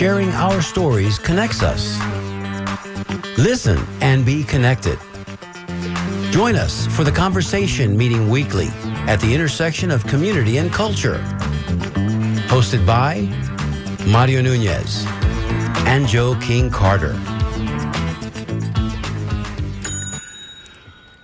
sharing our stories connects us. Listen and be connected. Join us for the Conversation meeting weekly at the intersection of community and culture. Hosted by Mario Nunez and Joe King Carter.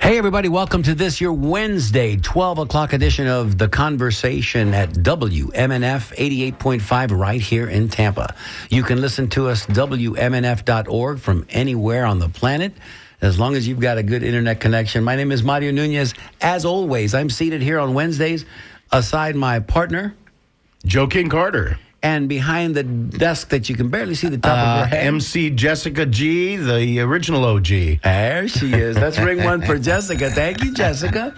Hey, everybody, welcome to this, your Wednesday, 12 o'clock edition of The Conversation at WMNF 88.5 right here in Tampa. You can listen to us, WMNF.org, from anywhere on the planet, as long as you've got a good internet connection. My name is Mario Nunez. As always, I'm seated here on Wednesdays aside my partner, Joe King Carter. And behind the desk that you can barely see the top of her head. MC Jessica G, the original OG. There she is. Let's ring one for Jessica. Thank you, Jessica.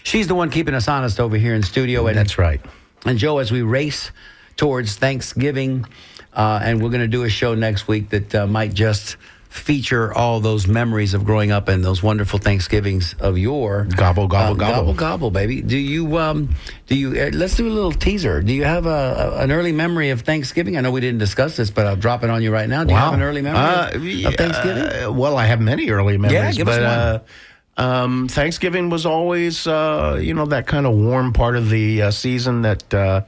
She's the one keeping us honest over here in studio. And, that's right. And Joe, as we race towards Thanksgiving, and we're going to do a show next week that might just feature all those memories of growing up and those wonderful Thanksgivings of your gobble, gobble, baby. Do you let's do a little teaser. Do you have an early memory of Thanksgiving? I know we didn't discuss this, but I'll drop it on you right now. Do you have an early memory of Thanksgiving? Well, I have many early memories. Yeah, give us one. Thanksgiving was always, that kind of warm part of the season that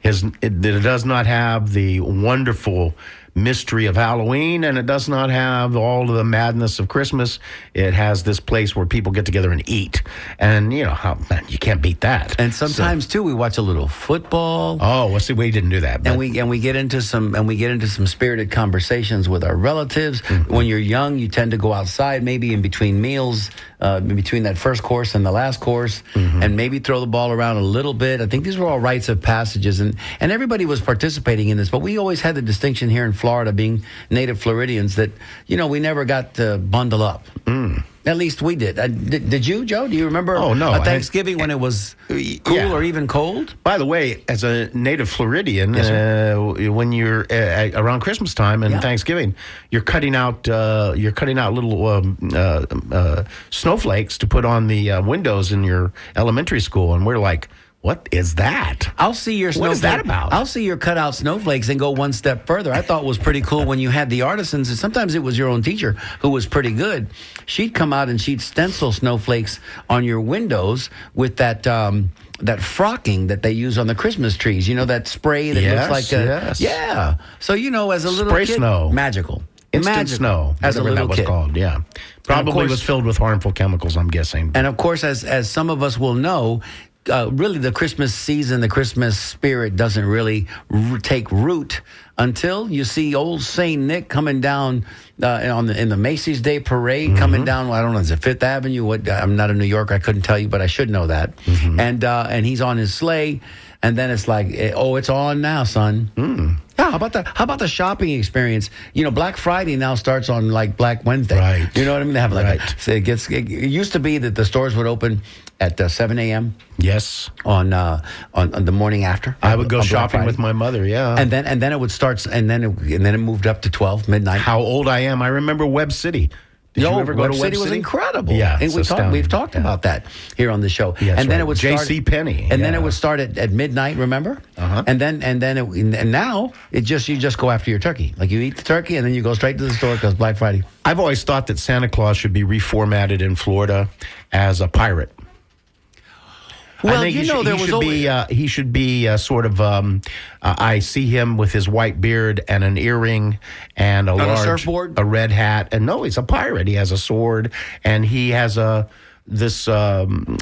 it does not have the wonderful mystery of Halloween, and it does not have all of the madness of Christmas. It has this place where people get together and eat, and you can't beat that. And sometimes too, we watch a little football. Oh, well, see, we didn't do that. And we get into some spirited conversations with our relatives. Mm-hmm. When you're young, you tend to go outside, maybe in between meals, in between that first course and the last course, mm-hmm. and maybe throw the ball around a little bit. I think these were all rites of passages, and everybody was participating in this. But we always had the distinction here in Florida, being native Floridians, that we never got to bundle up. At least we did. Did you, Joe? Do you remember a Thanksgiving when it was cool or even cold? By the way, as a native Floridian, when you're around Christmas time and Thanksgiving, you're cutting out little snowflakes to put on the windows in your elementary school, and we're like, what is that? I'll see your snowflake. What is that about? I'll see your cutout snowflakes and go one step further. I thought it was pretty cool when you had the artisans, and sometimes it was your own teacher who was pretty good. She'd come out and she'd stencil snowflakes on your windows with that frocking that they use on the Christmas trees. You know, that spray that looks like yeah. So as a little spray kid, snow. Magical. Instant snow, as a little that was kid. Called, yeah. Probably was filled with harmful chemicals, I'm guessing. And of course, as some of us will know, really the Christmas season, the Christmas spirit doesn't really take root until you see old St. Nick coming down in the Macy's Day Parade, mm-hmm. coming down, I don't know, is it Fifth Avenue? I'm not a New Yorker, I couldn't tell you, but I should know that. Mm-hmm. And he's on his sleigh, and then it's like, it's on now, son. Mm. Yeah, how about the shopping experience? Black Friday now starts on like Black Wednesday. Right. You know what I mean? They have it used to be that the stores would open at 7 a.m. Yes. On the morning after. I would go shopping with my mother, yeah. And then it would start, and then it moved up to 12 midnight. How old I am. I remember Web City. Did you ever go to Web City? Was incredible. Yeah, and we've talked about that here on the show. Yeah, and then it would start J.C. Penney. And then it would start at midnight. Remember? Uh-huh. And now you just go after your turkey. Like you eat the turkey and then you go straight to the store because Black Friday. I've always thought that Santa Claus should be reformatted in Florida as a pirate. Well, I think he should be sort of. I see him with his white beard and an earring and a surfboard, a red hat, and no, he's a pirate. He has a sword, and he has this large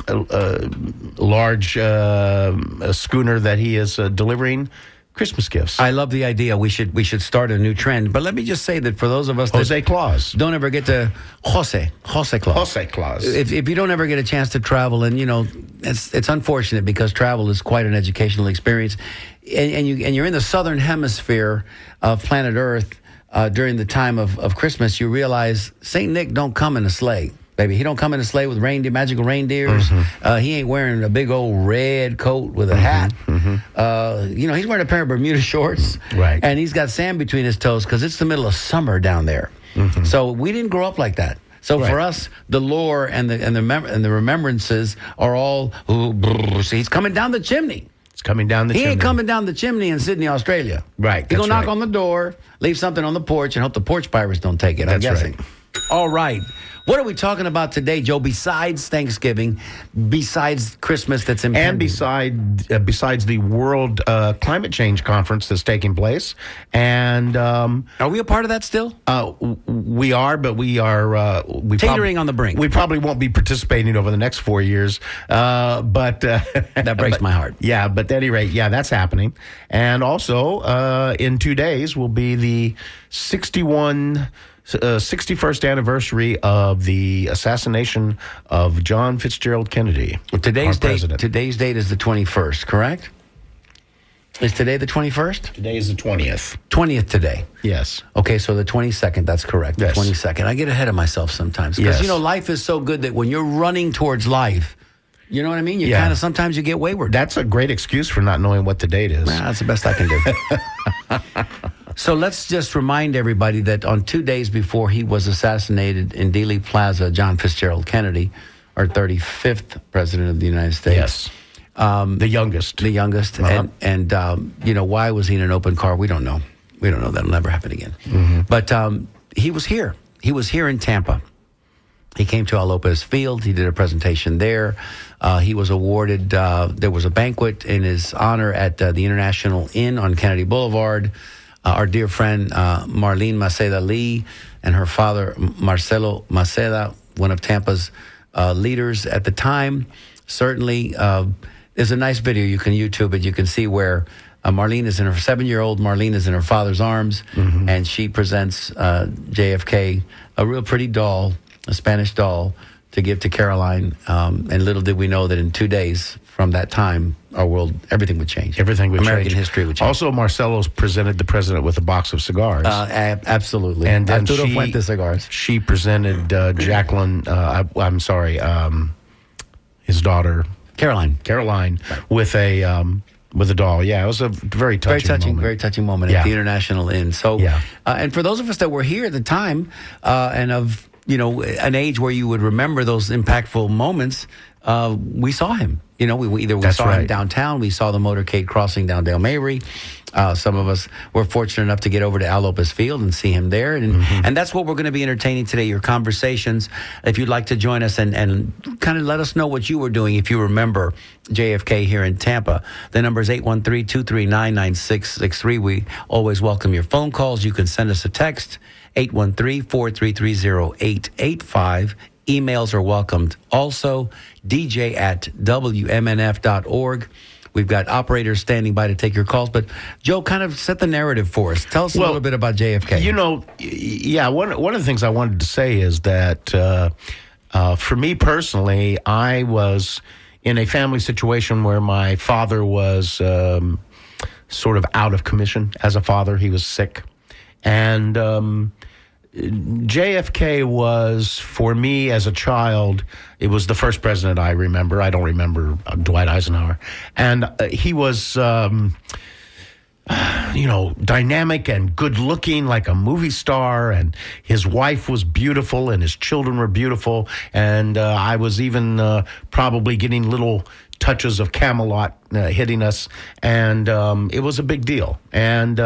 schooner that he is delivering Christmas gifts. I love the idea. We should start a new trend. But let me just say that for those of us Jose Claus don't ever get to Jose Claus. Jose Claus. If you don't ever get a chance to travel, and it's unfortunate because travel is quite an educational experience, and you're in the southern hemisphere of planet Earth during the time of Christmas, you realize Saint Nick don't come in a sleigh. Baby, he don't come in a sleigh with magical reindeers. Mm-hmm. He ain't wearing a big old red coat with a hat. Mm-hmm. He's wearing a pair of Bermuda shorts. Right. And he's got sand between his toes because it's the middle of summer down there. Mm-hmm. So we didn't grow up like that. So for us, the lore and the remembrances are all, so he's coming down the chimney. It's coming down the He chimney. ain't coming down the chimney in Sydney, Australia. Right, He that's gonna knock right. on the door, leave something on the porch, and hope the porch pirates don't take it. I'm That's guessing. All right. What are we talking about today, Joe? Besides Thanksgiving, besides Christmas that's impending? And besides the World Climate Change Conference that's taking place, and are we a part of that still? we are, but we are Teetering on the brink. We probably won't be participating over the next 4 years, but That breaks my heart. Yeah, but at any rate, yeah, that's happening. And also, in 2 days will be the 61st anniversary of the assassination of John Fitzgerald Kennedy. Today's our president. date is the 21st, correct? Is today the 21st? Today is the 20th. 20th today. Yes. Okay, so the 22nd, that's correct. Yes. The 22nd. I get ahead of myself sometimes. Because, Yes. life is so good that when you're running towards life, you know what I mean? You Yeah. kind of, sometimes you get wayward. That's a great excuse for not knowing what the date is. That's the best I can do. So let's just remind everybody that on 2 days before he was assassinated in Dealey Plaza, John Fitzgerald Kennedy, our 35th president of the United States. Yes. The youngest. The youngest. Uh-huh. And why was he in an open car? We don't know. We don't know. That'll never happen again. Mm-hmm. But he was here. He was here in Tampa. He came to Al Lopez Field. He did a presentation there. He was awarded, there was a banquet in his honor at the International Inn on Kennedy Boulevard. Our dear friend Marlene Maceda Lee and her father Marcelo Maceda, one of Tampa's leaders at the time. Certainly, there's a nice video. You can YouTube it. You can see where Marlene is in her 7-year-old. Marlene is in her father's arms, and she presents JFK a real pretty doll, a Spanish doll, to give to Caroline. And little did we know that in 2 days from that time, our world, everything would change. Everything would American change. history would change. Also, Marcelo's presented the president with a box of cigars. Absolutely. And then Arturo Fuente cigars. she presented Jacqueline, I'm sorry, his daughter, Caroline. with a doll. Yeah, it was a very touching moment. Very touching moment Yeah. at the International Inn. So, Yeah. And for those of us that were here at the time, and of an age where you would remember those impactful moments, we saw him. We That's saw him right. downtown. We saw the motorcade crossing down Dale Mabry. Some of us were fortunate enough to get over to Al Lopez Field and see him there. And that's what we're going to be entertaining today, your conversations. If you'd like to join us and kind of let us know what you were doing, if you remember JFK here in Tampa, the number is 813-239-9663. We always welcome your phone calls. You can send us a text, 813-433-0885. Emails are welcomed. Also, dj@wmnf.org. We've got operators standing by to take your calls. But, Joe, kind of set the narrative for us. Tell us a little bit about JFK. One of the things I wanted to say is that for me personally, I was in a family situation where my father was sort of out of commission as a father. He was sick. And JFK was, for me as a child, it was the first president I remember. I don't remember Dwight Eisenhower. And he was, dynamic and good looking like a movie star. And his wife was beautiful and his children were beautiful. And I was even probably getting little touches of Camelot hitting us. And it was a big deal. And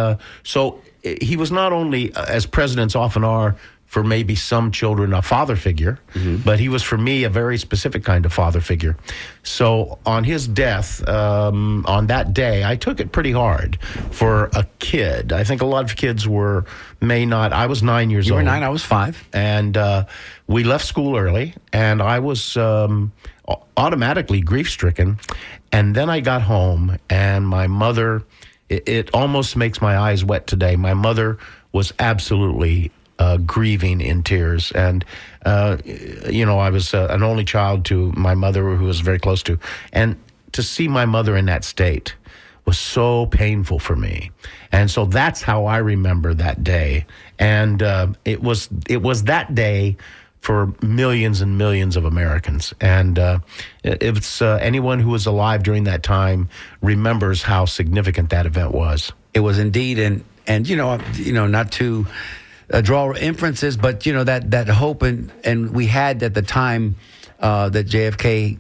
so he was not only, as presidents often are, for maybe some children, a father figure, but he was, for me, a very specific kind of father figure. So on his death, on that day, I took it pretty hard for a kid. I think a lot of kids may not. I was 9 years You old. were 9, I was 5. And we left school early, and I was automatically grief-stricken. And then I got home, and my mother, it almost makes my eyes wet today. My mother was absolutely grieving in tears. And, I was an only child to my mother, who was very close to. And to see my mother in that state was so painful for me. And so that's how I remember that day. And it was that day for millions and millions of Americans. And it's anyone who was alive during that time remembers how significant that event was. It was indeed, and not to draw inferences, but that hope and we had at the time that JFK,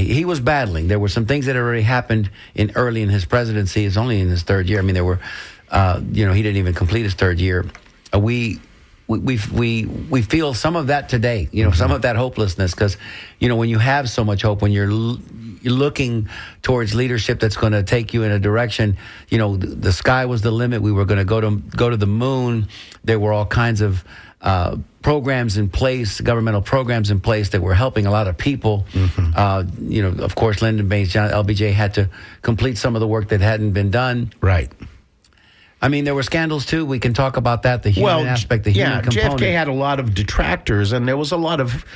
he was battling. There were some things that had already happened early in his presidency. It's only in his third year. I mean, there were, he didn't even complete his third year. We feel some of that today. Some of that hopelessness, because when you have so much hope, when you're looking towards leadership that's going to take you in a direction, the sky was the limit. We were going to go to the moon. There were all kinds of programs in place, governmental programs in place that were helping a lot of people. Of course, Lyndon Baines Johnson, LBJ had to complete some of the work that hadn't been done. Right. I mean, there were scandals, too. We can talk about that, the human aspect, the human component. JFK had a lot of detractors, and there was a lot of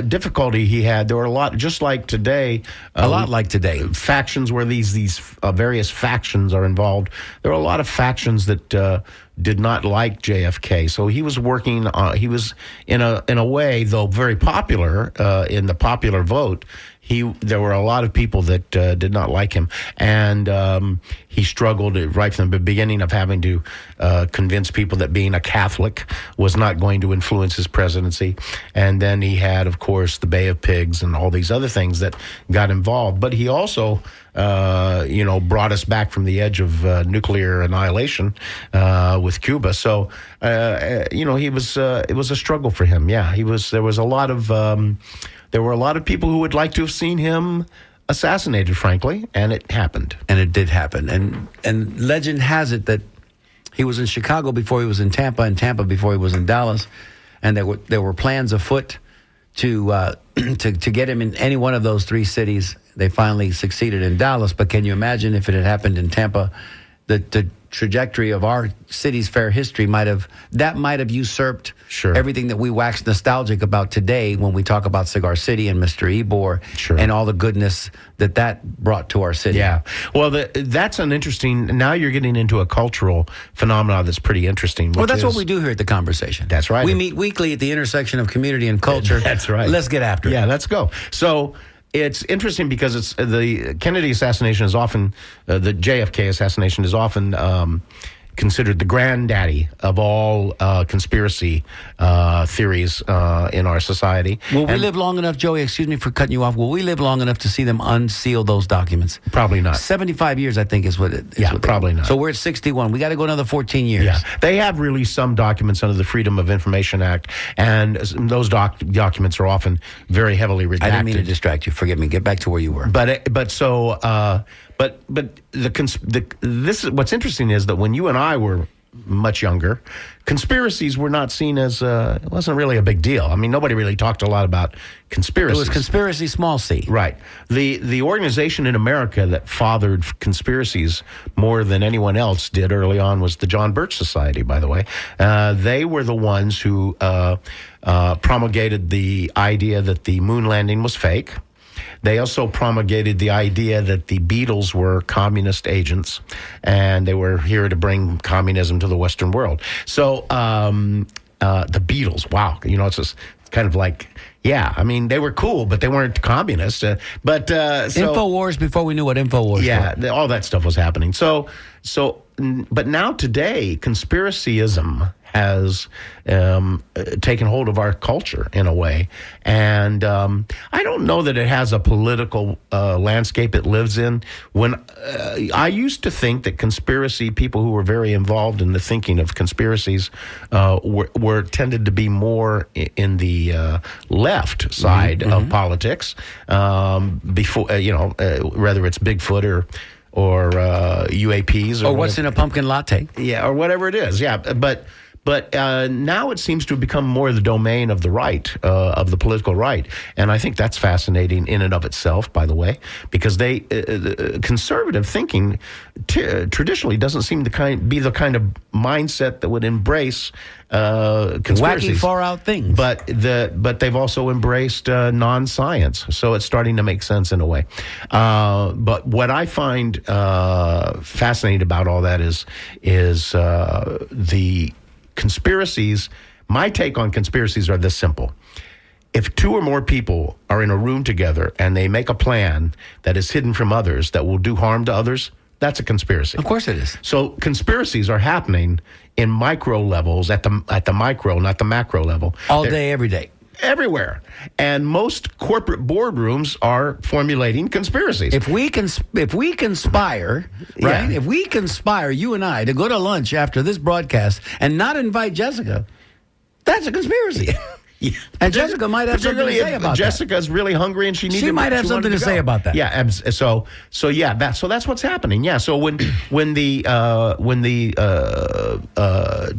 difficulty he had. There were a lot, just like today. A lot like today. Factions where these various factions are involved. There were a lot of factions that did not like JFK. So he was working, he was, in a way, though very popular in the popular vote, there were a lot of people that did not like him, and he struggled right from the beginning of having to convince people that being a Catholic was not going to influence his presidency. And then he had, of course, the Bay of Pigs and all these other things that got involved. But he also, brought us back from the edge of nuclear annihilation with Cuba. So, he was. It was a struggle for him. Yeah, he was. There was a lot of. There were a lot of people who would like to have seen him assassinated, frankly, and it happened. And it did happen. And legend has it that he was in Chicago before he was in Tampa, and Tampa before he was in Dallas, and there were plans afoot to get him in any one of those three cities. They finally succeeded in Dallas, but can you imagine if it had happened in Tampa? The trajectory of our city's fair history might have usurped everything that we wax nostalgic about today when we talk about Cigar City and Mr. Ybor and all the goodness that brought to our city. Yeah. Well, that's an interesting. Now you're getting into a cultural phenomenon that's pretty interesting. Well, that's what we do here at The Conversation. That's right. We meet weekly at the intersection of community and culture. That's right. Let's get after it. Yeah, let's go. So. It's interesting because it's the Kennedy assassination is often the JFK assassination is often considered the granddaddy of all conspiracy theories in our society. Will we live long enough, Joey, excuse me for cutting you off, will we live long enough to see them unseal those documents? Probably not. 75 years, I think, is what it is. Yeah, probably not. So we're at 61. We got to go another 14 years. Yeah. They have released some documents under the Freedom of Information Act, and those documents are often very heavily redacted. I didn't mean to distract you. Forgive me. Get back to where you were. But this is what's interesting is that when you and I were much younger, conspiracies were not seen as it wasn't really a big deal. I mean, nobody really talked a lot about conspiracies. It was conspiracy, small c. Right. The organization in America that fathered conspiracies more than anyone else did early on was the John Birch Society, by the way. They were the ones who promulgated the idea that the moon landing was fake. They also promulgated the idea that the Beatles were communist agents, and they were here to bring communism to the Western world. So the Beatles, wow, it's just kind of like, yeah, I mean, they were cool, but they weren't communists. InfoWars before we knew what InfoWars were. All that stuff was happening. But now today, conspiracyism has taken hold of our culture in a way. And I don't know that it has a political landscape it lives in. When I used to think that people who were very involved in the thinking of conspiracies were tended to be more in the left side of politics, before whether it's Bigfoot or UAPs or what's in a pumpkin latte. Yeah, or whatever it is. Yeah, but now it seems to have become more the domain of the right, of the political right. And I think that's fascinating in and of itself, by the way, because conservative thinking traditionally doesn't seem to be the kind of mindset that would embrace conspiracies. Wacky, far-out things. But they've also embraced non-science. So it's starting to make sense in a way. But what I find fascinating about all that is the conspiracies. My take on conspiracies are this simple. If two or more people are in a room together and they make a plan that is hidden from others that will do harm to others, that's a conspiracy. Of course it is. So conspiracies are happening in micro levels, at the micro, not the macro level. All day, every day. everywhere. And most corporate boardrooms are formulating conspiracies. If we conspire, right? Yeah. If we conspire, you and I, to go to lunch after this broadcast and not invite Jessica, that's a conspiracy. Yeah. And Jessica might have something to say about that. Jessica's really hungry and she might have something to say about that. Yeah, so that's what's happening. Yeah, so when the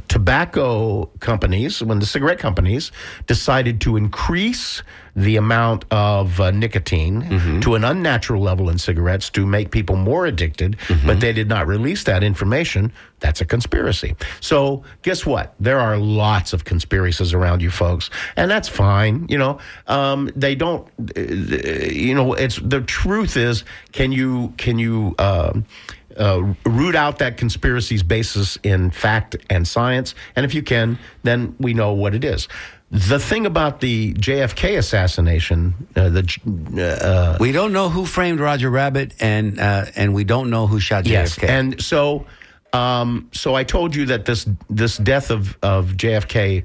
tobacco companies, when the cigarette companies decided to increase the amount of nicotine to an unnatural level in cigarettes to make people more addicted, but they did not release that information, that's a conspiracy. So guess what? There are lots of conspiracies around you folks, and that's fine. They don't, it's the truth is, can you root out that conspiracy's basis in fact and science? And if you can, then we know what it is. The thing about the JFK assassination, we don't know who framed Roger Rabbit, and we don't know who shot JFK. Yes, and so I told you that this death of JFK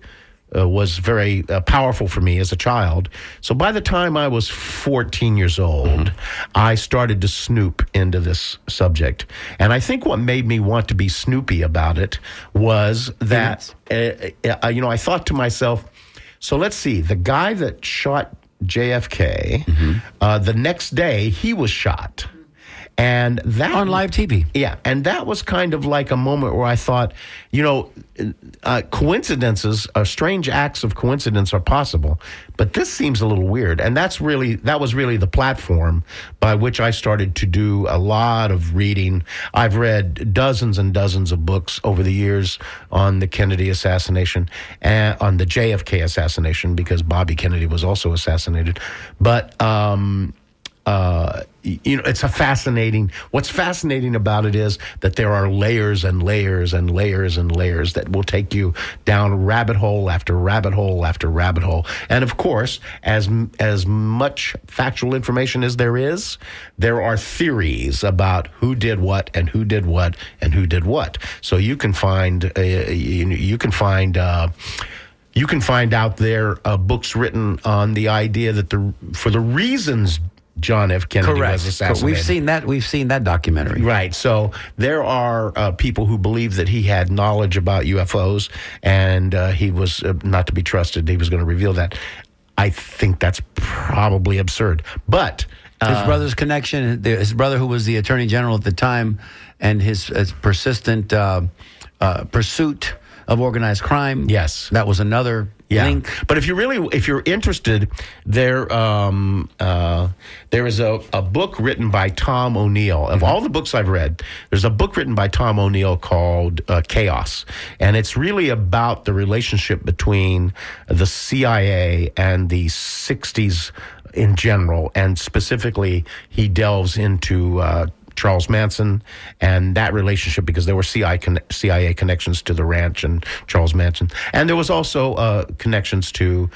was very powerful for me as a child. So by the time I was 14 years old, I started to snoop into this subject. And I think what made me want to be snoopy about it was that, I thought to myself, so let's see, the guy that shot JFK, the next day he was shot. And that on live TV. Yeah, and that was kind of like a moment where I thought, coincidences, strange acts of coincidence are possible, but this seems a little weird. And that was really the platform by which I started to do a lot of reading. I've read dozens and dozens of books over the years on the Kennedy assassination and on the JFK assassination, because Bobby Kennedy was also assassinated. But it's what's fascinating about it is that there are layers and layers and layers and layers that will take you down rabbit hole after rabbit hole after rabbit hole. And of course, as much factual information as there are theories about who did what and who did what and who did what. So you can find out there books written on the idea that for the reasons John F. Kennedy was assassinated. We've seen that documentary. Right. So there are people who believe that he had knowledge about UFOs and he was not to be trusted. He was going to reveal that. I think that's probably absurd. But his brother's connection, his brother who was the attorney general at the time, and his persistent pursuit of organized crime. Yes. That was another link. But if you're interested, there is a book written by Tom O'Neill. Of all the books I've read, there's a book written by Tom O'Neill called Chaos. And it's really about the relationship between the CIA and the 60s in general. And specifically, he delves into Charles Manson and that relationship, because there were CIA connections to the ranch and Charles Manson. And there was also connections to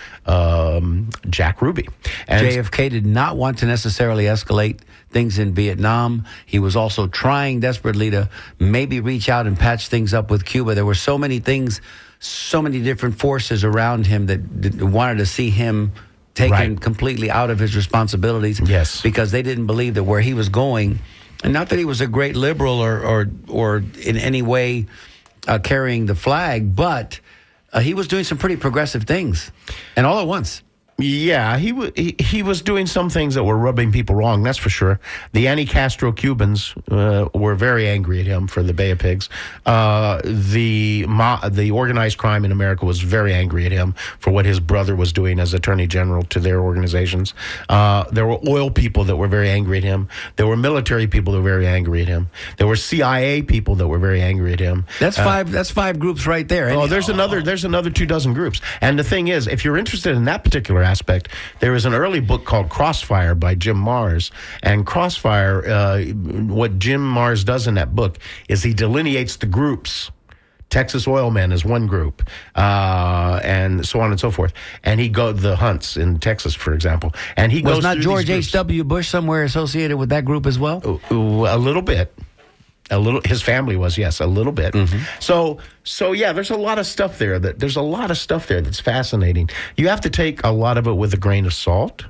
Jack Ruby. And JFK did not want to necessarily escalate things in Vietnam. He was also trying desperately to maybe reach out and patch things up with Cuba. There were so many things, so many different forces around him that wanted to see him taken completely out of his responsibilities. Yes. Because they didn't believe that where he was going, and not that he was a great liberal or in any way carrying the flag, but he was doing some pretty progressive things, and all at once. Yeah, he was doing some things that were rubbing people wrong, that's for sure. The anti-Castro Cubans were very angry at him for the Bay of Pigs. The organized crime in America was very angry at him for what his brother was doing as Attorney General to their organizations. There were oil people that were very angry at him. There were military people that were very angry at him. There were CIA people that were very angry at him. That's five groups right there. There's another 24 groups. And the thing is, if you're interested in that particular aspect, there is an early book called Crossfire by Jim Marrs. And Crossfire, what Jim Marrs does in that book is he delineates the groups. Texas Oil Men is one group, and so on and so forth. And he goes the Hunts in Texas, for example. And he goes. Was not George H.W. Bush somewhere associated with that group as well? A little bit. A little, his family was, yes, a little bit. So yeah, there's a lot of stuff there that's fascinating. You have to take a lot of it with a grain of salt.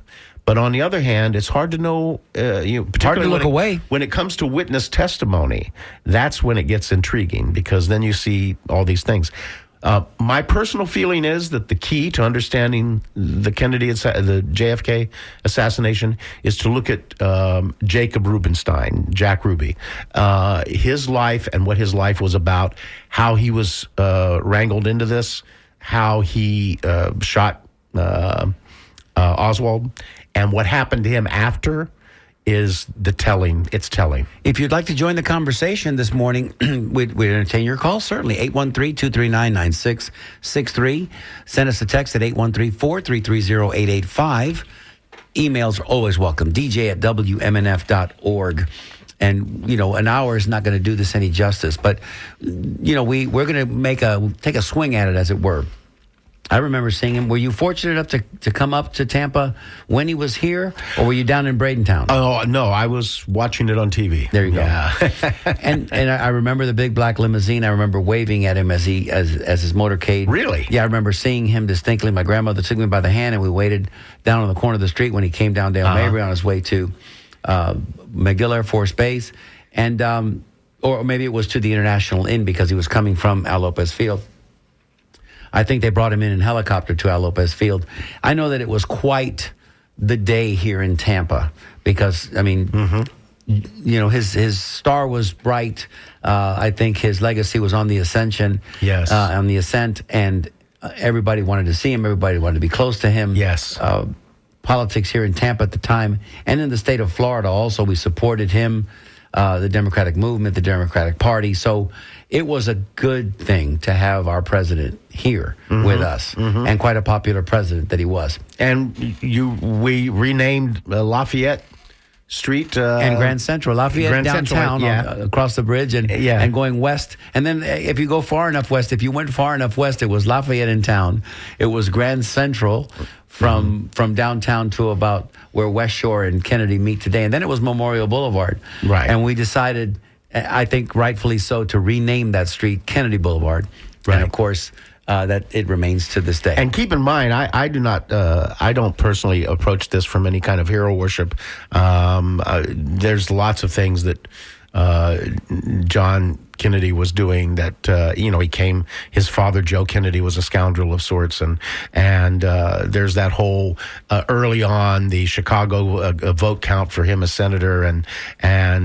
But on the other hand, it's hard to know. Particularly hard to look away when it comes to witness testimony. That's when it gets intriguing, because then you see all these things. My personal feeling is that the key to understanding the JFK assassination is to look at Jacob Rubenstein, Jack Ruby, his life and what his life was about, how he was wrangled into this, how he shot Oswald, and what happened to him after. Is the telling. It's telling. If you'd like to join the conversation this morning, we'd entertain your call, certainly. 813-239-9663. Send us a text at 813-433-0885. Emails are always welcome. dj@wmnf.org. And, an hour is not going to do this any justice. But, we're going to take a swing at it, as it were. I remember seeing him. Were you fortunate enough to come up to Tampa when he was here, or were you down in Bradentown? Oh, no, I was watching it on TV. There you go. Yeah. and I remember the big black limousine. I remember waving at him as his motorcade. Really? Yeah, I remember seeing him distinctly. My grandmother took me by the hand, and we waited down on the corner of the street when he came down Dale Mabry on his way to McGill Air Force Base, and or maybe it was to the International Inn because he was coming from Al Lopez Field. I think they brought him in helicopter to Al Lopez Field. I know that it was quite the day here in Tampa because, his star was bright. I think his legacy was on the ascension. Yes. On the ascent, and everybody wanted to see him. Everybody wanted to be close to him. Yes. Politics here in Tampa at the time and in the state of Florida also, we supported him, the Democratic movement, the Democratic Party. So it was a good thing to have our president here with us, and quite a popular president that he was. And we renamed Lafayette Street and Grand Central, Lafayette downtown, across the bridge, and going west. And then if you go far enough west, if you went far enough west, it was Lafayette in town. It was Grand Central from downtown to about where West Shore and Kennedy meet today. And then it was Memorial Boulevard. Right. And we decided, I think rightfully so, to rename that street Kennedy Boulevard. Right. And of course, that it remains to this day. And keep in mind, I don't personally approach this from any kind of hero worship. There's lots of things that John Kennedy was doing that, his father, Joe Kennedy, was a scoundrel of sorts. And there's that whole, early on, the Chicago vote count for him as senator and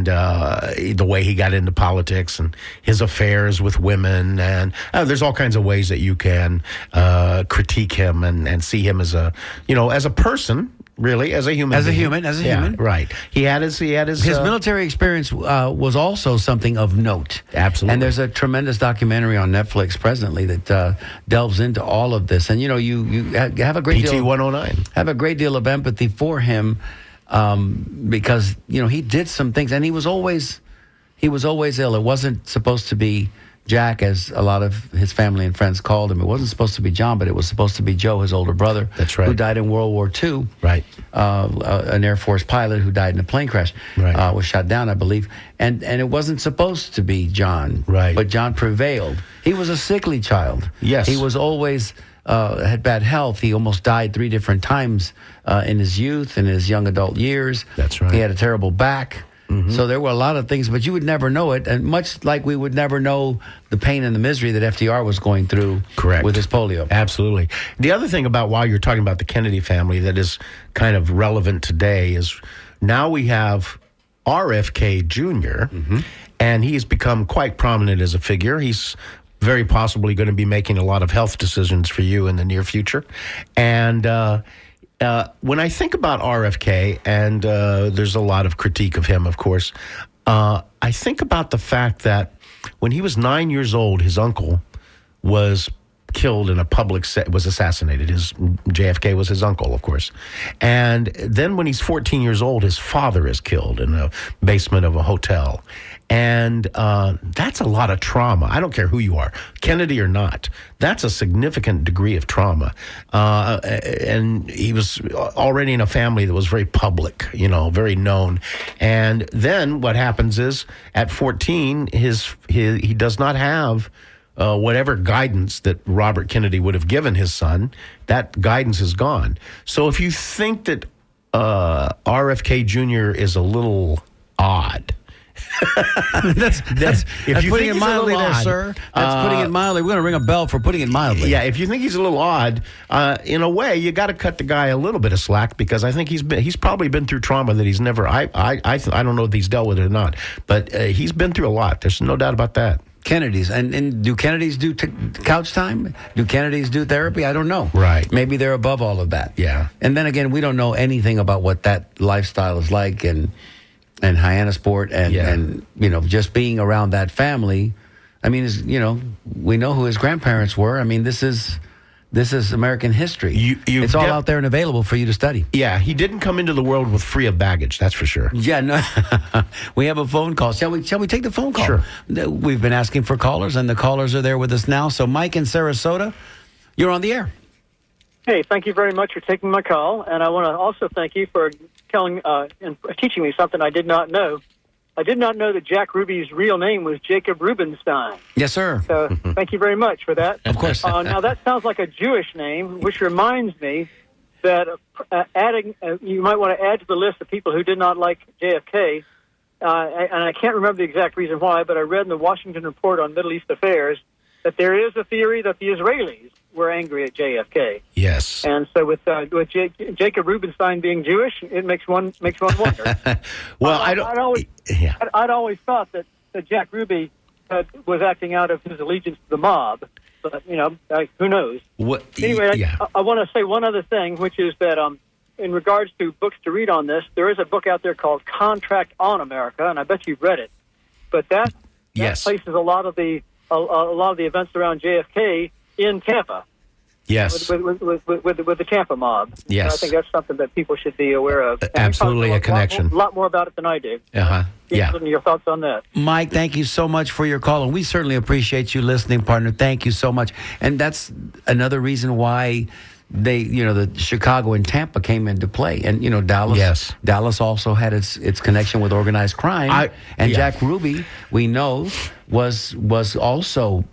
the way he got into politics and his affairs with women. And there's all kinds of ways that you can critique him and see him as a person. Really, as a human. As a human. Right. He had his military experience was also something of note. Absolutely. And there's a tremendous documentary on Netflix presently that delves into all of this. And you have a great PT 109. Have a great deal of empathy for him because he did some things, and he was always ill. It wasn't supposed to be Jack, as a lot of his family and friends called him. It wasn't supposed to be John, but it was supposed to be Joe, his older brother. That's right. Who died in World War II. Right. An Air Force pilot who died in a plane crash. Right. Was shot down, I believe. And it wasn't supposed to be John. Right. But John prevailed. He was a sickly child. Yes. He was always had bad health. He almost died 3 different times in his youth, in his young adult years. That's right. He had a terrible back. So there were a lot of things, but you would never know it. And much like we would never know the pain and the misery that FDR was going through with his polio. Absolutely. The other thing about while you're talking about the Kennedy family that is kind of relevant today is now we have RFK Jr., and he's become quite prominent as a figure. He's very possibly going to be making a lot of health decisions for you in the near future. And when I think about RFK, and there's a lot of critique of him, of course, I think about the fact that when he was 9 years old, his uncle was killed in a was assassinated. JFK was his uncle, of course. And then when he's 14 years old, his father is killed in the basement of a hotel. And that's a lot of trauma. I don't care who you are, Kennedy or not. That's a significant degree of trauma. And he was already in a family that was very public, very known. And then what happens is at 14, he does not have whatever guidance that Robert Kennedy would have given his son. That guidance is gone. So if you think that RFK Jr. is a little odd, that's putting it mildly there, sir. That's putting it mildly. We're going to ring a bell for putting it mildly. Yeah, if you think he's a little odd, in a way, you got to cut the guy a little bit of slack, because I think he's probably been through trauma that he's never. I don't know if he's dealt with it or not, but he's been through a lot. There's no doubt about that. Kennedys. And do Kennedys do couch time? Do Kennedys do therapy? I don't know. Right. Maybe they're above all of that. Yeah. And then again, we don't know anything about what that lifestyle is like and Hyannisport and just being around that family. I mean, we know who his grandparents were. I mean, this is American history. It's all out there and available for you to study. Yeah, he didn't come into the world with free of baggage, that's for sure. Yeah, no. We have a phone call. Shall we take the phone call? Sure. We've been asking for callers, and the callers are there with us now. So, Mike in Sarasota, you're on the air. Hey, thank you very much for taking my call, and I want to also thank you for telling and teaching me something I did not know. I did not know that Jack Ruby's real name was Jacob Rubenstein. Yes, sir. So thank you very much for that. Of course. Now, that sounds like a Jewish name, which reminds me that you might want to add to the list of people who did not like JFK, and I can't remember the exact reason why, but I read in the Washington Report on Middle East Affairs that there is a theory that the Israelis were angry at JFK. Yes. And so with Jacob Rubenstein being Jewish, it makes one wonder. Well, I'd always thought that Jack Ruby was acting out of his allegiance to the mob, but who knows? Anyway, I want to say one other thing, which is that in regards to books to read on this, there is a book out there called Contract on America, and I bet you've read it. But that places a lot of the events around JFK in Tampa. Yes. With the Tampa mob. Yes. I think that's something that people should be aware of. Absolutely a connection. A lot more about it than I do. Uh-huh. Yeah. Your thoughts on that. Mike, thank you so much for your call, and we certainly appreciate you listening, partner. Thank you so much. And that's another reason why the Chicago and Tampa came into play. And, Dallas. Yes. Dallas also had its connection with organized crime. Jack Ruby, we know, was also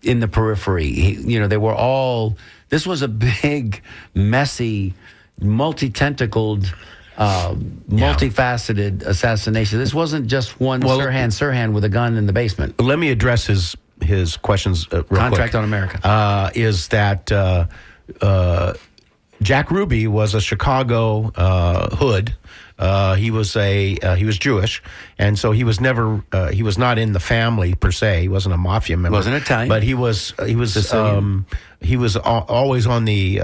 in the periphery. They were all. This was a big, messy, multi-tentacled, multifaceted assassination. This wasn't just one Sirhan with a gun in the basement. Let me address his questions real quick. Contract on America. Is that Jack Ruby was a Chicago hood. He was Jewish, and so he was never he was not in the family per se. He wasn't a mafia member. Wasn't Italian, but he was always on the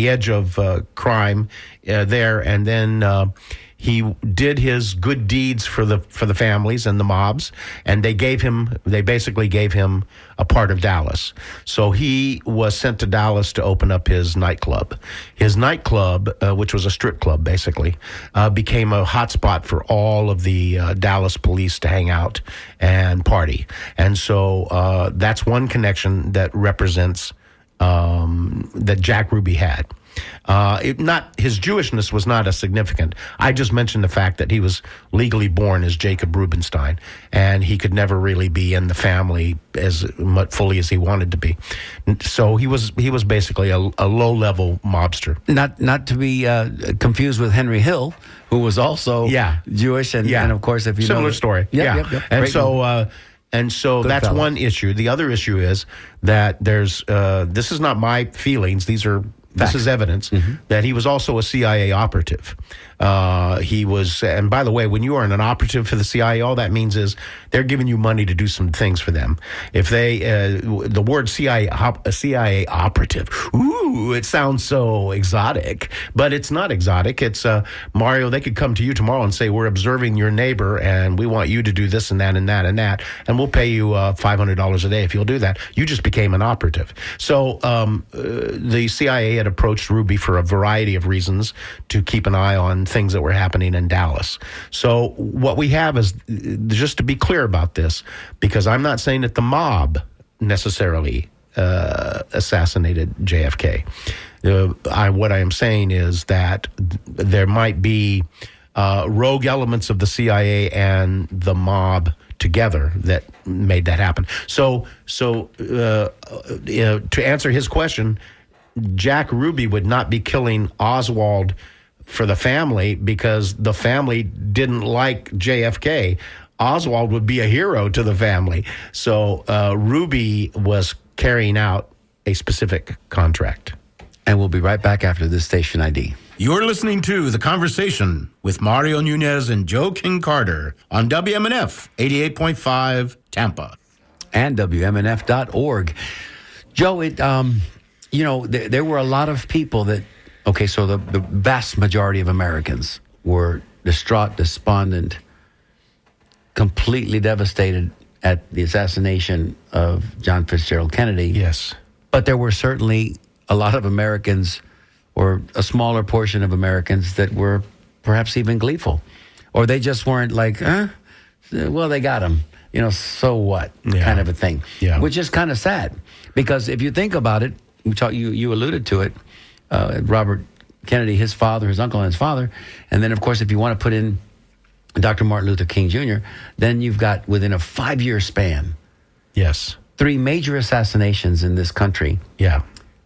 edge of crime there, and then. He did his good deeds for the families and the mobs, and they basically gave him a part of Dallas. So he was sent to Dallas to open up his nightclub. His nightclub, which was a strip club basically, became a hotspot for all of the Dallas police to hang out and party. And so that's one connection that represents that Jack Ruby had. His Jewishness was not as significant. I just mentioned the fact that he was legally born as Jacob Rubenstein, and he could never really be in the family as fully as he wanted to be. So he was basically a low-level mobster. Not to be confused with Henry Hill, who was also Jewish, and of course, if you similar story. Yep. And so Good that's fellow. one issue. The other issue is that there's this is not my feelings. This is evidence that he was also a CIA operative. He was, and by the way, when you are an operative for the CIA, all that means is they're giving you money to do some things for them. If they, the word CIA operative, ooh, it sounds so exotic, but it's not exotic. It's Mario. They could come to you tomorrow and say, we're observing your neighbor and we want you to do this and that and that and that, and we'll pay you $500 a day if you'll do that. You just became an operative. So the CIA had approached Ruby for a variety of reasons to keep an eye on things that were happening in Dallas. So what we have is, just to be clear about this, because I'm not saying that the mob necessarily assassinated JFK. What I am saying is that there might be rogue elements of the CIA and the mob together that made that happen. So to answer his question, Jack Ruby would not be killing Oswald for the family because the family didn't like JFK. Oswald would be a hero to the family. So Ruby was carrying out a specific contract. And we'll be right back after this station ID. You're listening to The Conversation with Mario Nunez and Joe King Carter on WMNF 88.5 Tampa. And WMNF.org. Joe, there were a lot of people that, so the vast majority of Americans were distraught, despondent, completely devastated at the assassination of John Fitzgerald Kennedy. Yes. But there were certainly a lot of Americans, or a smaller portion of Americans, that were perhaps even gleeful. Or they just weren't like, well, they got him. So what? Yeah. Kind of a thing. Yeah. Which is kind of sad. Because if you think about it, you alluded to it, Robert Kennedy, his father, his uncle and his father. And then, of course, if you want to put in Dr. Martin Luther King Jr., then you've got, within a 5-year span, yes, 3 major assassinations in this country. Yeah.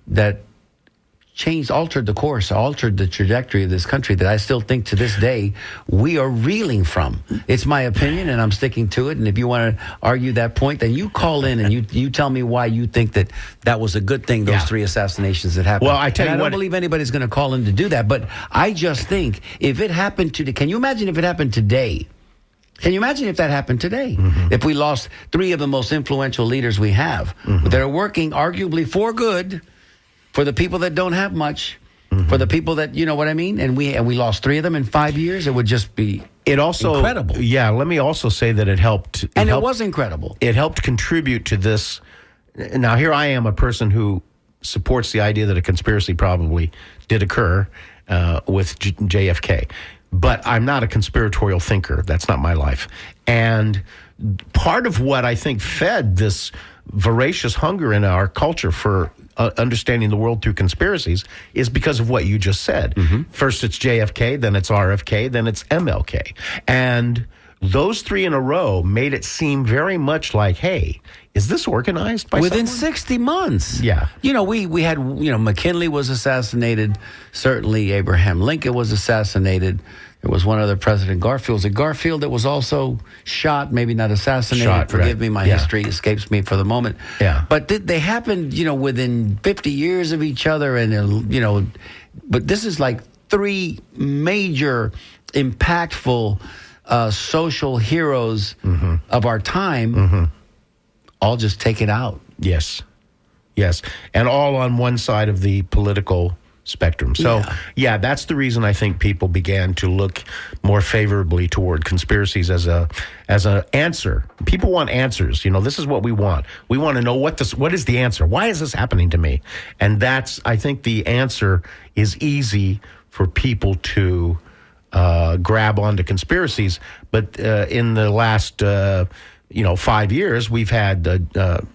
That altered the course, altered the trajectory of this country, that I still think to this day we are reeling from. It's my opinion, and I'm sticking to it. And if you want to argue that point, then you call in and you tell me why you think that was a good thing, those 3 assassinations that happened. Well, I don't believe anybody's going to call in to do that, but I just think if it happened today, can you imagine if it happened today? Can you imagine if that happened today? Mm-hmm. If we lost 3 of the most influential leaders we have, that are working arguably for good, for the people that don't have much, for the people that, you know what I mean? And we lost 3 of them in 5 years, it would just be incredible. Yeah, let me also say that it helped. It was incredible. It helped contribute to this. Now, here I am, a person who supports the idea that a conspiracy probably did occur with JFK. But I'm not a conspiratorial thinker. That's not my life. And part of what I think fed this voracious hunger in our culture for understanding the world through conspiracies is because of what you just said. Mm-hmm. First it's JFK, then it's RFK, then it's MLK. And those 3 in a row made it seem very much like, hey, is this organized by within someone? 60 months? Yeah. We had, McKinley was assassinated. Certainly Abraham Lincoln was assassinated. There was one other president, Garfield. Was it Garfield that was also shot, maybe not assassinated? Forgive me, my history escapes me for the moment. Yeah. But they happened, within 50 years of each other. And, but this is like 3 major, impactful social heroes of our time, all just taken out. Yes. And all on one side of the political spectrum. So, that's the reason I think people began to look more favorably toward conspiracies as an answer. People want answers. This is what we want. We want to know what is the answer? Why is this happening to me? And I think the answer is easy for people to grab onto conspiracies. But in the last 5 years, we've had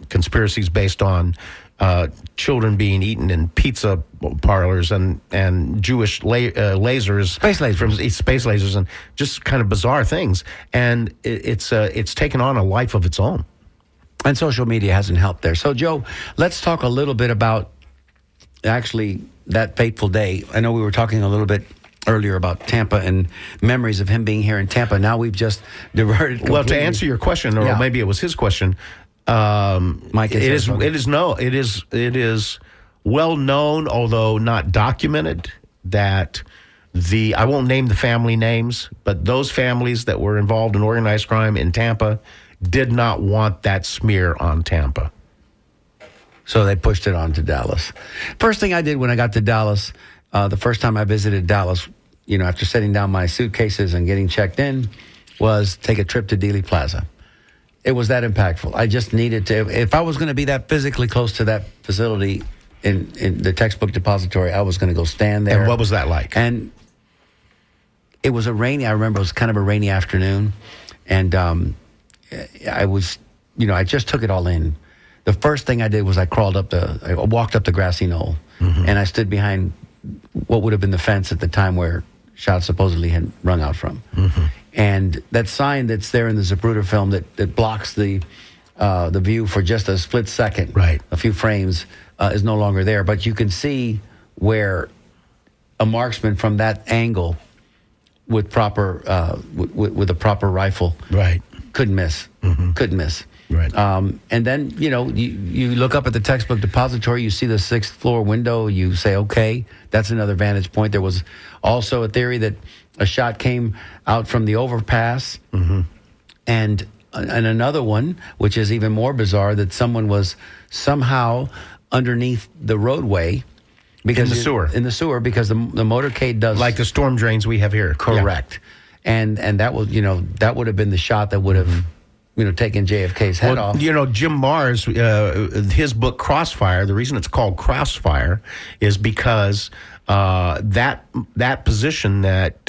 conspiracies based on children being eaten in pizza parlors and Jewish lasers, space lasers, and just kind of bizarre things. And it's taken on a life of its own. And social media hasn't helped there. So, Joe, let's talk a little bit about actually that fateful day. I know we were talking a little bit earlier about Tampa and memories of him being here in Tampa. Now we've just diverted completely. Well, to answer your question, or maybe it was his question, Mike, it is well known, although not documented, that I won't name the family names, but those families that were involved in organized crime in Tampa did not want that smear on Tampa. So they pushed it on to Dallas. First thing I did when I got to Dallas, the first time I visited Dallas, after setting down my suitcases and getting checked in, was take a trip to Dealey Plaza. It was that impactful. I just needed to, if I was going to be that physically close to that facility in the textbook depository, I was going to go stand there. And what was that like? And it was I remember it was kind of a rainy afternoon. And I was, I just took it all in. The first thing I did was I walked up the grassy knoll, and I stood behind what would have been the fence at the time where shots supposedly had rung out from. And that sign that's there in the Zapruder film that blocks the view for just a split second, right, a few frames, is no longer there. But you can see where a marksman from that angle with with a proper rifle, right, couldn't miss. Couldn't miss. Right. And then, you look up at the textbook depository, you see the 6th floor window, you say, okay, that's another vantage point. There was also a theory that a shot came out from the overpass, and another one, which is even more bizarre, that someone was somehow underneath the roadway. Because in the sewer, because the motorcade does... Like the storm drains we have here. Correct. Yeah. And that was, that would have been the shot that would have... taking JFK's head off. Jim Marrs, his book Crossfire, the reason it's called Crossfire is because that position that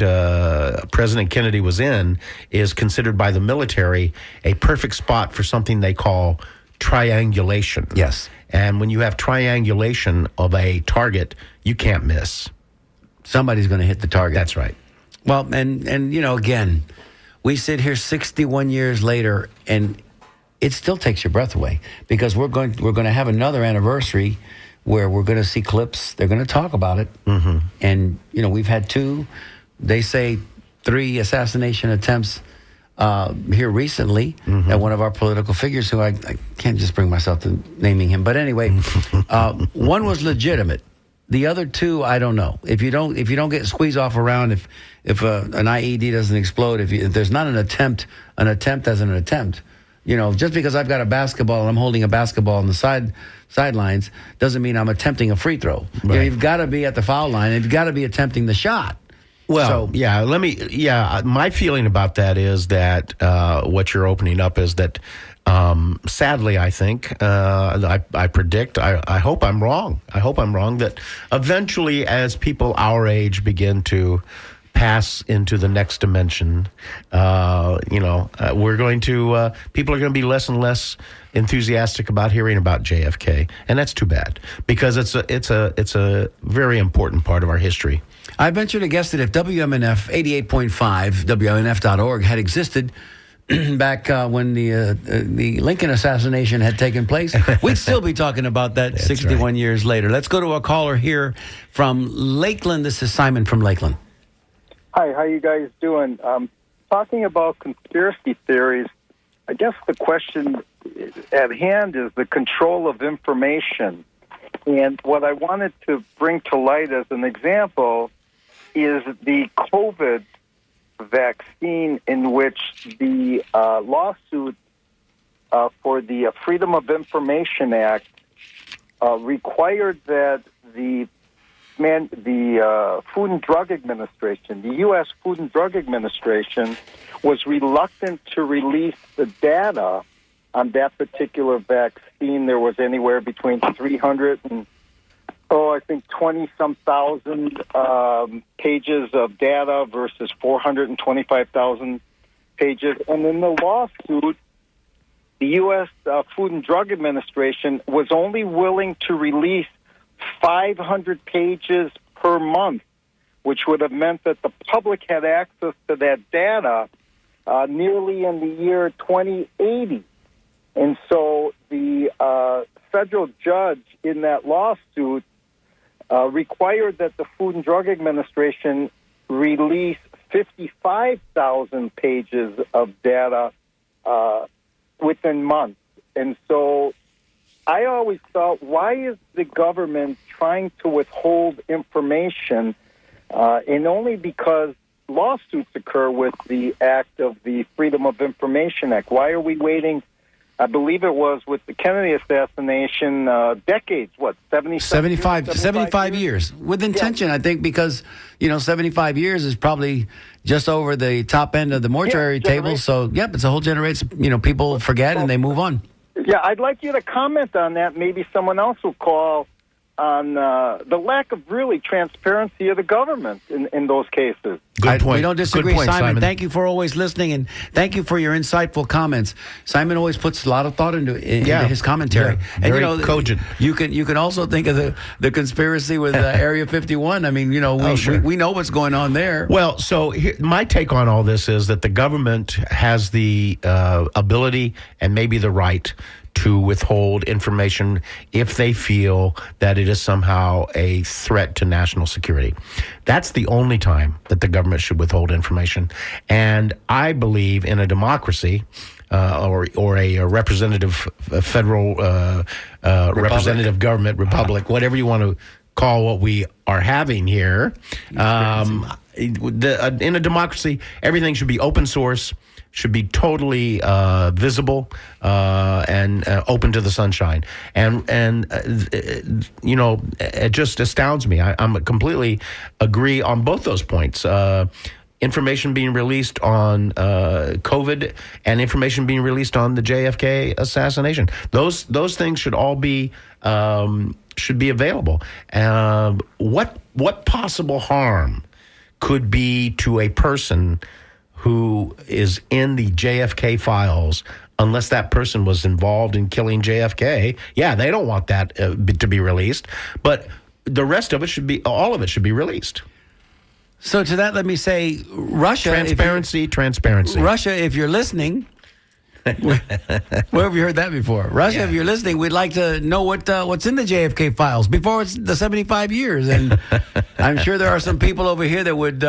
President Kennedy was in is considered by the military a perfect spot for something they call triangulation. Yes. And when you have triangulation of a target, you can't miss. Somebody's going to hit the target. That's right. Well, and again... We sit here 61 years later, and it still takes your breath away because we're going to have another anniversary where we're going to see clips. They're going to talk about it, and we've had 2, they say 3 assassination attempts here recently at one of our political figures, who I can't just bring myself to naming him, but anyway, one was legitimate. The other 2, I don't know. If you don't get squeezed off around, if an IED doesn't explode, if there's not an attempt as an attempt. Just because I've got a basketball and I'm holding a basketball on the sidelines doesn't mean I'm attempting a free throw. Right. You've got to be at the foul line, and you've got to be attempting the shot. Well, my feeling about that is that what you're opening up is that sadly, I think, I predict, I hope I'm wrong. I hope I'm wrong that eventually as people our age begin to pass into the next dimension, we're going to, people are going to be less and less enthusiastic about hearing about JFK. And that's too bad because it's a very important part of our history. I venture to guess that if WMNF 88.5, WMNF.org had existed back when the Lincoln assassination had taken place, we'd still be talking about that 61 years later. Let's go to a caller here from Lakeland. This is Simon from Lakeland. Hi, how you guys doing? Talking about conspiracy theories, I guess the question at hand is the control of information. And what I wanted to bring to light as an example is the COVID vaccine, in which the lawsuit for the Freedom of Information Act required that the Food and Drug Administration, the U.S. Food and Drug Administration, was reluctant to release the data on that particular vaccine. There was anywhere between 300 and I think 20-some thousand pages of data versus 425,000 pages. And in the lawsuit, the U.S. Food and Drug Administration was only willing to release 500 pages per month, which would have meant that the public had access to that data nearly in the year 2080. And so the federal judge in that lawsuit required that the Food and Drug Administration release 55,000 pages of data within months. And so I always thought, why is the government trying to withhold information? And only because lawsuits occur with the act of the Freedom of Information Act. Why are we waiting I believe it was with the Kennedy assassination, decades, 75 years. With intention, I think, because, 75 years is probably just over the top end of the mortuary table. So, it's a whole generation. People forget and they move on. Yeah, I'd like you to comment on that. Maybe someone else will call on the lack of really transparency of the government in those cases. Good point. We don't disagree, Good point, Simon. Thank you for always listening, and thank you for your insightful comments. Simon always puts a lot of thought into his commentary. Yeah, very cogent. You can also think of the conspiracy with Area 51. I mean, we know what's going on there. Well, so my take on all this is that the government has the ability and maybe the right to withhold information if they feel that it is somehow a threat to national security. That's the only time that the government should withhold information. And I believe in a democracy or a representative federal representative government, republic, whatever you want to call what we are having here. In a democracy, everything should be open source, should be totally visible and open to the sunshine. And it just astounds me. I'm completely agree on both those points. Information being released on COVID and information being released on the JFK assassination. Those things should all be available. What possible harm could be to a person who is in the JFK files unless that person was involved in killing JFK? Yeah, they don't want that to be released, but the rest of it all of it should be released. So to that, let me say, Russia... Transparency. Russia, if you're listening... Where have you heard that before? Russia, if you're listening, we'd like to know what's in the JFK files before it's the 75 years. And I'm sure there are some people over here that would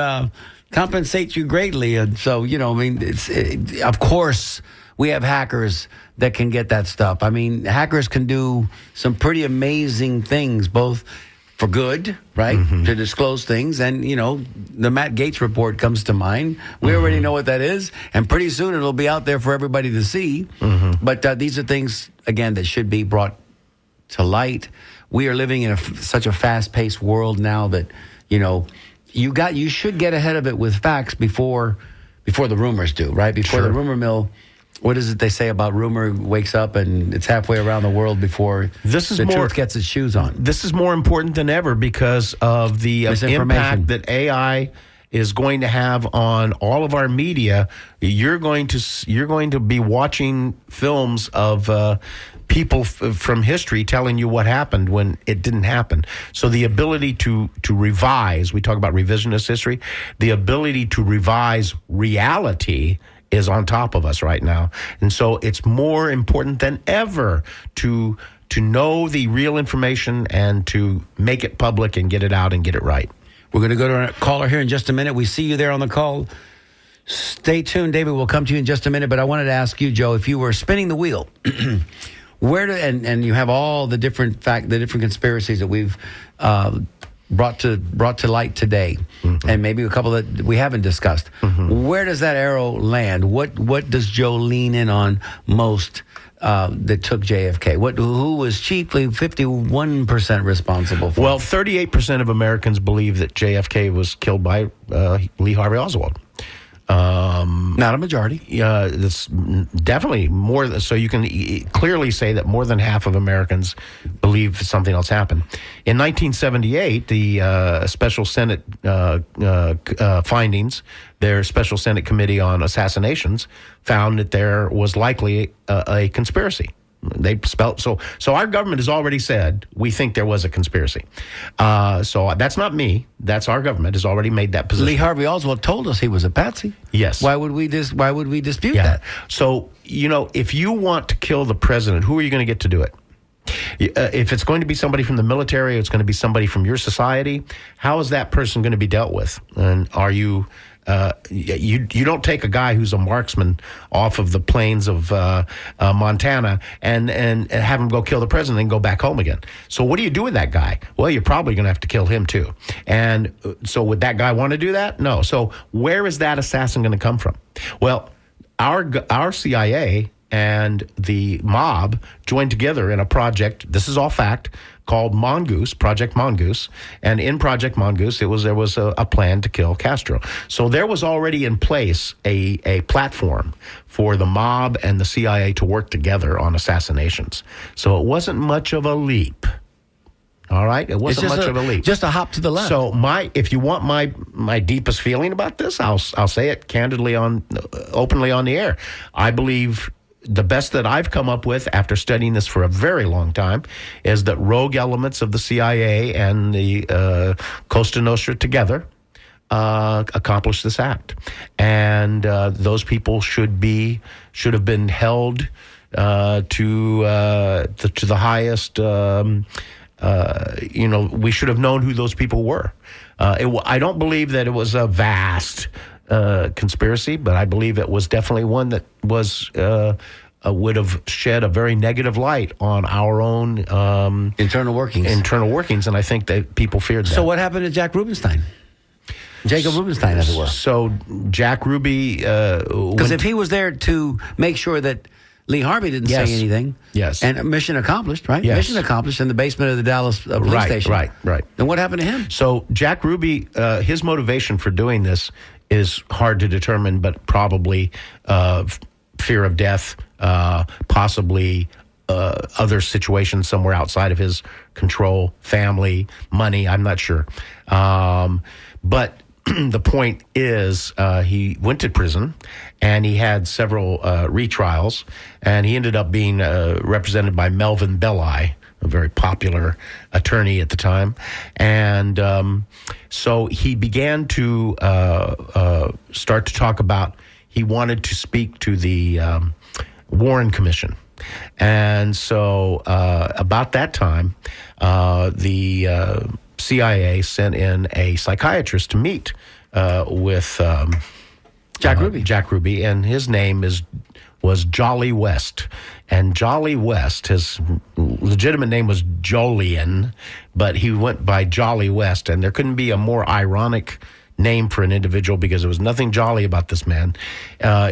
compensate you greatly. And so, of course, we have hackers that can get that stuff. I mean, hackers can do some pretty amazing things, both for good, right, to disclose things. And, the Matt Gaetz report comes to mind. We already know what that is. And pretty soon it'll be out there for everybody to see. But these are things, again, that should be brought to light. We are living in such a fast-paced world now that, you should get ahead of it with facts before the rumors do, right? Before the rumor mill. What is it they say about rumor wakes up and it's halfway around the world before the truth gets its shoes on? This is more important than ever because of the impact that AI is going to have on all of our media. You're going to be watching films of people from history telling you what happened when it didn't happen. So the ability to revise, we talk about revisionist history, the ability to revise reality is on top of us right now. And so it's more important than ever to know the real information and to make it public and get it out and get it right. We're going to go to our caller here in just a minute. We see you there on the call. Stay tuned. David will come to you in just a minute, but I wanted to ask you, Joe, if you were spinning the wheel, and you have all the different conspiracies that we've brought to light today, and maybe a couple that we haven't discussed. Where does that arrow land? What does Joe lean in on most that took JFK? Who was chiefly 51% responsible for? Well, 38% of Americans believe that JFK was killed by Lee Harvey Oswald. Not a majority. That's definitely more. So you can clearly say that more than half of Americans believe something else happened. In 1978, the Special Senate findings, their Special Senate Committee on Assassinations, found that there was likely a conspiracy. They spelled so our government has already said we think there was a conspiracy. So that's not me. That's our government has already made that position. Lee Harvey Oswald told us he was a patsy. Yes. Why would we dispute that? So if you want to kill the president, who are you going to get to do it? If it's going to be somebody from the military, it's going to be somebody from your society. How is that person going to be dealt with? And are you? You don't take a guy who's a marksman off of the plains of Montana and have him go kill the president and go back home again. So what do you do with that guy? Well, you're probably going to have to kill him too. And so would that guy want to do that? No. So where is that assassin going to come from? Well, our CIA and the mob joined together in a project. This is all fact, called Mongoose, Project Mongoose. And in Project Mongoose, there was a plan to kill Castro. So there was already in place a platform for the mob and the CIA to work together on assassinations. So it wasn't much of a leap. All right, it wasn't much of a leap. Just a hop to the left. So if you want my deepest feeling about this, I'll say it candidly openly on the air. I believe the best that I've come up with after studying this for a very long time is that rogue elements of the CIA and the Cosa Nostra together accomplished this act, and those people should have been held to the highest. We should have known who those people were. I don't believe that it was a vast conspiracy, but I believe it was definitely one that would have shed a very negative light on our own internal workings. And I think that people feared that. So what happened to Jack Rubenstein? Jacob Rubenstein, as it were. So Jack Ruby... Because if he was there to make sure that Lee Harvey didn't say anything. Yes. And mission accomplished, right? Yes. Mission accomplished in the basement of the Dallas police station. Right. Then what happened to him? So Jack Ruby, his motivation for doing this is hard to determine, but probably fear of death, possibly other situations somewhere outside of his control, family, money, I'm not sure. But the point is he went to prison, and he had several retrials, and he ended up being represented by Melvin Belli, a very popular attorney at the time. And so he began to start to talk about, he wanted to speak to the Warren Commission. And so about that time, the CIA sent in a psychiatrist to meet with Jack Ruby. Jack Ruby, and his name was Jolly West. And Jolly West, his legitimate name was Jolien, but he went by Jolly West. And there couldn't be a more ironic name for an individual because there was nothing jolly about this man.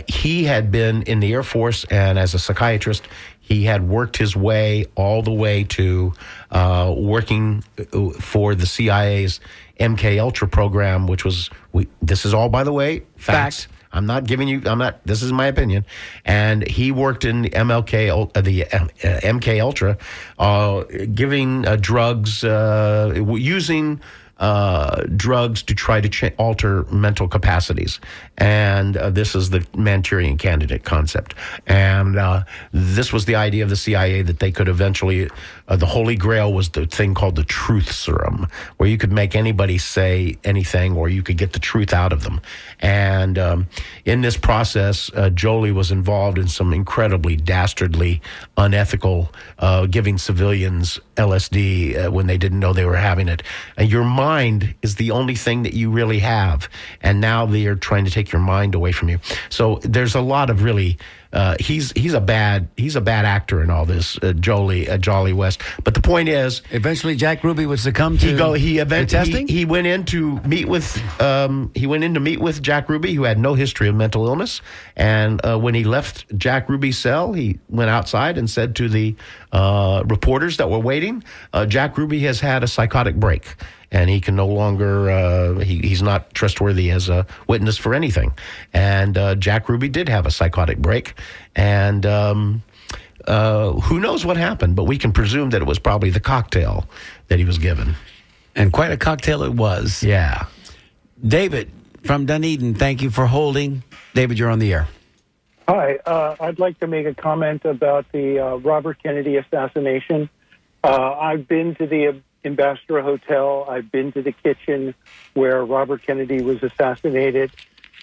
He had been in the Air Force, and as a psychiatrist, he had worked his way all the way to working for the CIA's MK Ultra program, which was, this is all, by the way, facts. This is my opinion. And he worked in the MK Ultra, giving drugs, using drugs to try to alter mental capacities. And this is the Manchurian Candidate concept. And this was the idea of the CIA, that they could eventually, the Holy Grail was the thing called the truth serum, where you could make anybody say anything, or you could get the truth out of them. And in this process, Jolie was involved in some incredibly dastardly, unethical, giving civilians LSD when they didn't know they were having it. And your mind is the only thing that you really have. And now they are trying to take your mind away from you. So there's a lot of really, he's a bad actor in all this, Jolly West. But the point is, eventually Jack Ruby would succumb to the testing. He went in to meet with Jack Ruby, who had no history of mental illness. And when he left Jack Ruby's cell, he went outside and said to the reporters that were waiting, Jack Ruby has had a psychotic break, and he can no longer, he's not trustworthy as a witness for anything. And Jack Ruby did have a psychotic break. And who knows what happened, but we can presume that it was probably the cocktail that he was given. And quite a cocktail it was. Yeah. David from Dunedin, thank you for holding. David, you're on the air. Hi. I'd like to make a comment about the Robert Kennedy assassination. I've been to the Ambassador Hotel. I've been to the kitchen where Robert Kennedy was assassinated.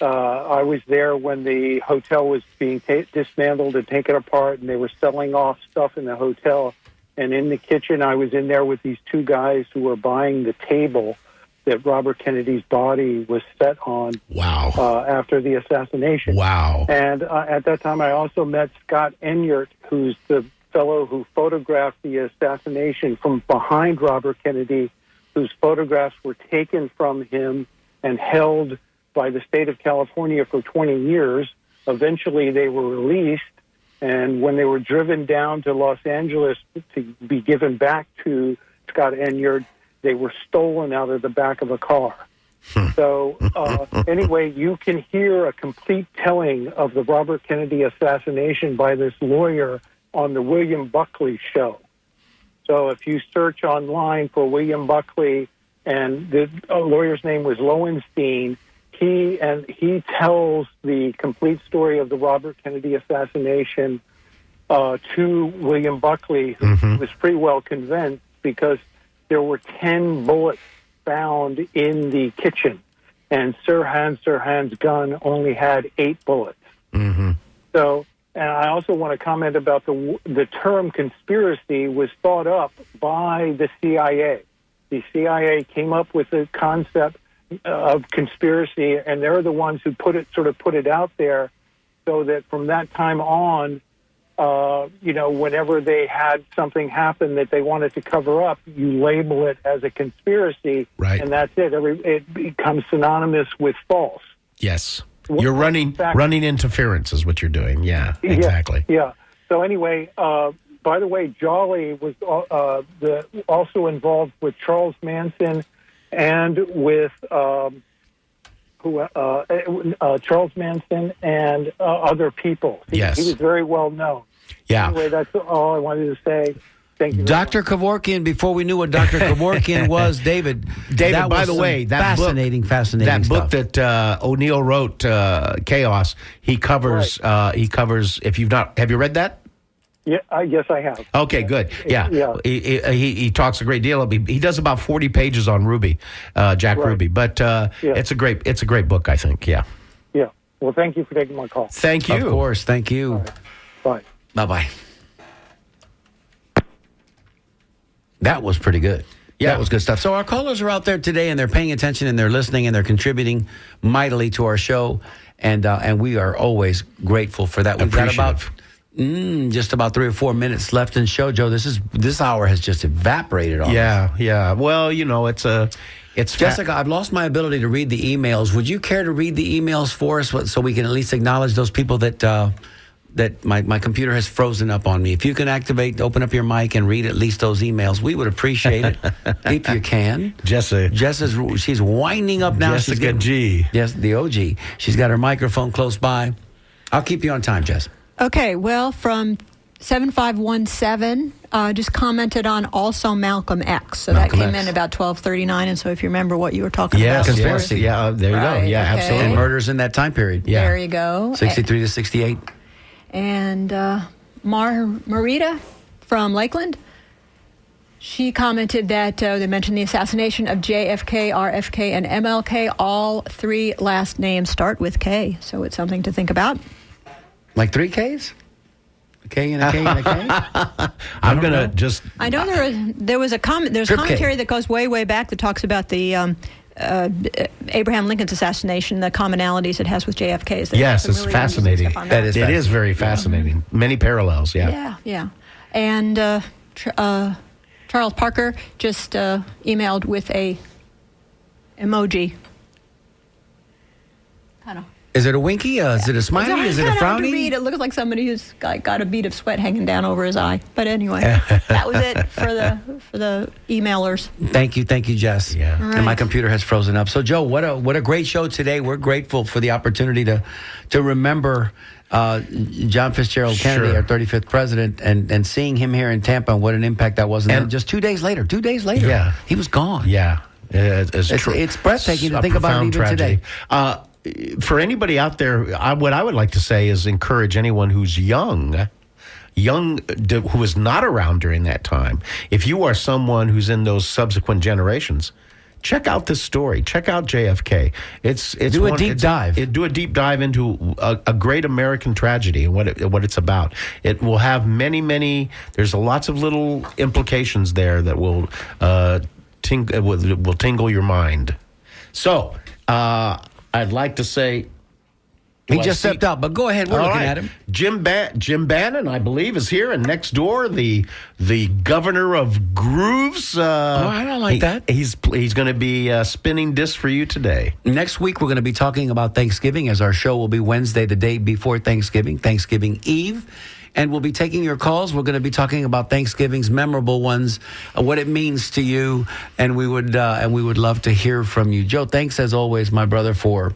I was there when the hotel was being dismantled and taken apart, and they were selling off stuff in the hotel. And in the kitchen, I was in there with these two guys who were buying the table that Robert Kennedy's body was set on. Wow. After the assassination. Wow. And at that time, I also met Scott Enyart, who's the fellow who photographed the assassination from behind Robert Kennedy, whose photographs were taken from him and held by the state of California for 20 years. Eventually, they were released, And when they were driven down to Los Angeles to be given back to Scott Enyart, they were stolen out of the back of a car. So anyway, you can hear a complete telling of the Robert Kennedy assassination by this lawyer on the William Buckley show. So if you search online for William Buckley, and the lawyer's name was Lowenstein, he tells the complete story of the Robert Kennedy assassination to William Buckley, who was pretty well convinced because there were 10 bullets found in the kitchen, and Sirhan's gun only had 8 bullets. So, and I also want to comment about the term conspiracy was thought up by the CIA. The CIA came up with the concept of conspiracy, and they're the ones who put it out there, so that from that time on, whenever they had something happen that they wanted to cover up, you label it as a conspiracy, and that's it. It becomes synonymous with false. Yes. You're running interference is what you're doing. Yeah, exactly. Yeah. So anyway, by the way, Jolly was also involved with Charles Manson and with Charles Manson and other people. He was very well known. Yeah. Anyway, that's all I wanted to say. Thank you. Dr. Kevorkian, before we knew what Dr. Kevorkian was, David, by the way, that fascinating that stuff. book that O'Neill wrote, Chaos, he covers, if you've not, have you read that? Yeah, yes, I have. Okay, good. Yeah. He talks a great deal. He does about 40 pages on Ruby, Jack Ruby. But it's a great book, I think. Yeah. Yeah. Well, thank you for taking my call. Thank you. Of course. Thank you. Right. Bye. Bye-bye. That was pretty good. Yeah, that was good stuff. So our callers are out there today, and they're paying attention, and they're listening, and they're contributing mightily to our show, and we are always grateful for that. We've got about just about 3 or 4 minutes left in show, Joe. This hour has just evaporated on us. Yeah. Well, it's Jessica, I've lost my ability to read the emails. Would you care to read the emails for us so we can at least acknowledge those people that my computer has frozen up on me? If you can open up your mic and read at least those emails, we would appreciate it if you can. She's winding up now. Jessica G. Yes, the OG. She's got her microphone close by. I'll keep you on time, Jess. Okay, well, from 7517, just commented on also Malcolm X. So that came in about 1239, and so if you remember what you were talking about. Conspiracy. Yeah, there you go. Yeah, absolutely. And murders in that time period. Yeah. There you go. 63 to 68. And Marita from Lakeland, she commented that they mentioned the assassination of JFK, RFK, and MLK. All 3 last names start with K, so it's something to think about. Like 3 Ks? A K and a K and a K? I'm going to just... I know there was a comment. There's commentary that goes way back that talks about the... Abraham Lincoln's assassination, the commonalities it has with JFK's. Yes, it's really fascinating. It is very fascinating. Many parallels, Yeah. And Charles Parker just emailed with a emoji. I don't know. Is it a winky? Is it a smiley? Is it a frowny? Hard to read. It looks like somebody who's got a bead of sweat hanging down over his eye. But anyway, that was it for the emailers. Thank you, Jess. Yeah. Right. And my computer has frozen up. So, Joe, what a great show today. We're grateful for the opportunity to remember John Fitzgerald Kennedy, our 35th president, and seeing him here in Tampa and what an impact that was. And then just 2 days later, he was gone. Yeah. It's breathtaking to think about it even today. For anybody out there, what I would like to say is encourage anyone who's young who was not around during that time. If you are someone who's in those subsequent generations, check out this story. Check out JFK. Do a deep dive into a great American tragedy and what it's about. It will have many. There's lots of little implications there that will tingle your mind. So. I'd like to say... He just stepped out, but go ahead. We're looking at him. Jim Bannon, I believe, is here. And next door, the governor of grooves. I don't like that. He's going to be spinning discs for you today. Next week, we're going to be talking about Thanksgiving, as our show will be Wednesday, the day before Thanksgiving, Thanksgiving Eve. and we'll be taking your calls. We're going to be talking about Thanksgiving's memorable ones, what it means to you, and we would love to hear from you. Joe, thanks as always, my brother, for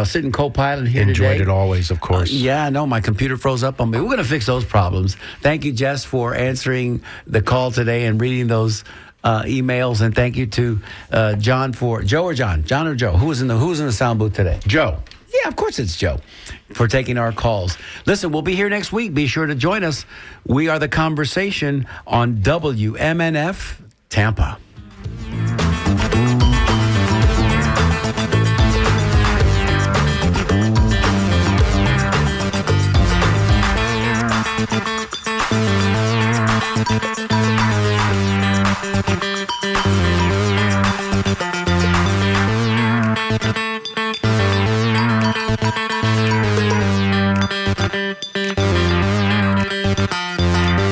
sitting co-pilot here today. Enjoyed it always, of course. Yeah, no, my computer froze up on me. We're going to fix those problems. Thank you, Jess, for answering the call today and reading those emails, and thank you to John or Joe. Who's in the sound booth today? Joe. Yeah, of course it's Joe, for taking our calls. Listen, we'll be here next week. Be sure to join us. We are The Conversation on WMNF Tampa.